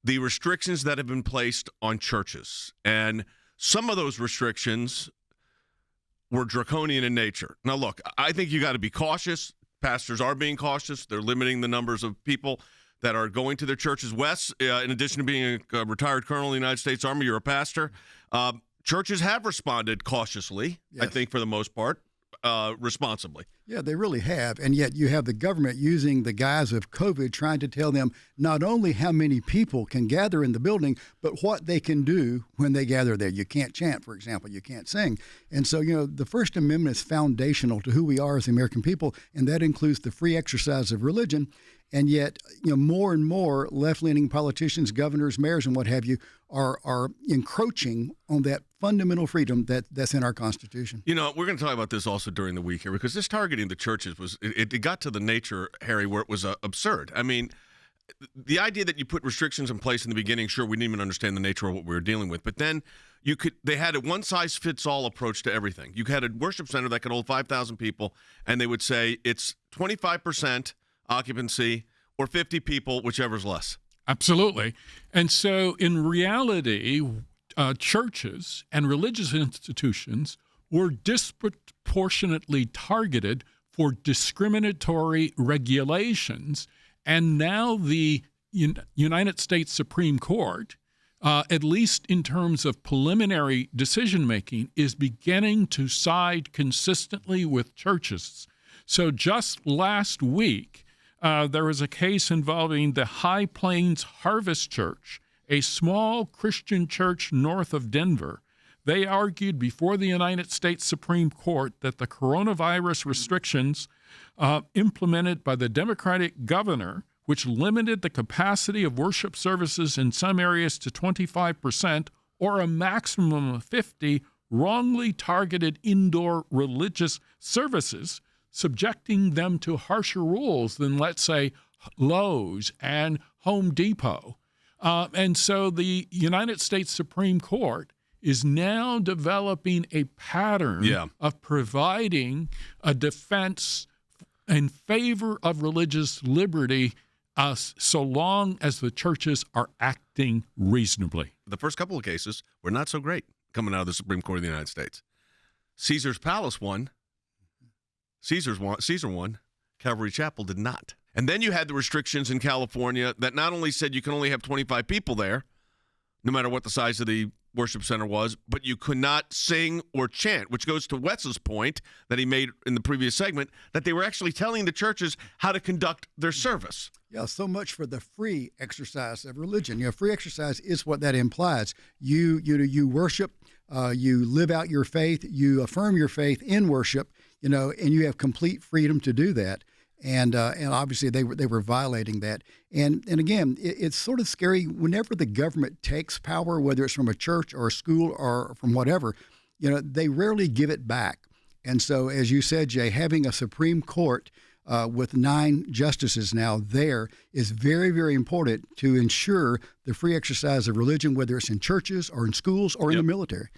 the restrictions that have been placed on churches. And some of those restrictions were draconian in nature. Now, look, I think you got to be cautious. Pastors are being cautious. They're limiting the numbers of people that are going to their churches. Wes, in addition to being a retired colonel in the United States Army, you're a pastor. Churches have responded cautiously, yes. I think, for the most part, responsibly. Yeah, they really have. And yet you have the government using the guise of COVID trying to tell them not only how many people can gather in the building, but what they can do when they gather there. You can't chant, for example. You can't sing. And so, the First Amendment is foundational to who we are as the American people, and that includes the free exercise of religion. And yet, more and more left-leaning politicians, governors, mayors, and what have you are encroaching on that fundamental freedom that's in our Constitution. We're going to talk about this also during the week here, because this targeting the churches it got to the nature, Harry, where it was absurd. I mean, the idea that you put restrictions in place in the beginning, sure, we didn't even understand the nature of what we were dealing with, but then they had a one-size-fits-all approach to everything. You had a worship center that could hold 5,000 people, and they would say it's 25% occupancy or 50 people, whichever's less. Absolutely. And so in reality, churches and religious institutions were disproportionately targeted for discriminatory regulations. And now the United States Supreme Court, at least in terms of preliminary decision-making, is beginning to side consistently with churches. So just last week, there was a case involving the High Plains Harvest Church, a small Christian church north of Denver. They argued before the United States Supreme Court that the coronavirus restrictions implemented by the Democratic governor, which limited the capacity of worship services in some areas to 25% or a maximum of 50%, wrongly targeted indoor religious services, subjecting them to harsher rules than, let's say, Lowe's and Home Depot. And so the United States Supreme Court is now developing a pattern of providing a defense in favor of religious liberty so long as the churches are acting reasonably. The first couple of cases were not so great coming out of the Supreme Court of the United States. Caesar's Palace won. Caesar won. Calvary Chapel did not. And then you had the restrictions in California that not only said you can only have 25 people there, no matter what the size of the worship center was, but you could not sing or chant, which goes to Wes's point that he made in the previous segment, that they were actually telling the churches how to conduct their service. Yeah, so much for the free exercise of religion. Free exercise is what that implies. You worship, you live out your faith, you affirm your faith in worship, and you have complete freedom to do that. And obviously they were violating that. And again, it's sort of scary whenever the government takes power, whether it's from a church or a school or from whatever, they rarely give it back. And so, as you said, Jay, having a Supreme Court with 9 justices now there is very, very important to ensure the free exercise of religion, whether it's in churches or in schools or in the military.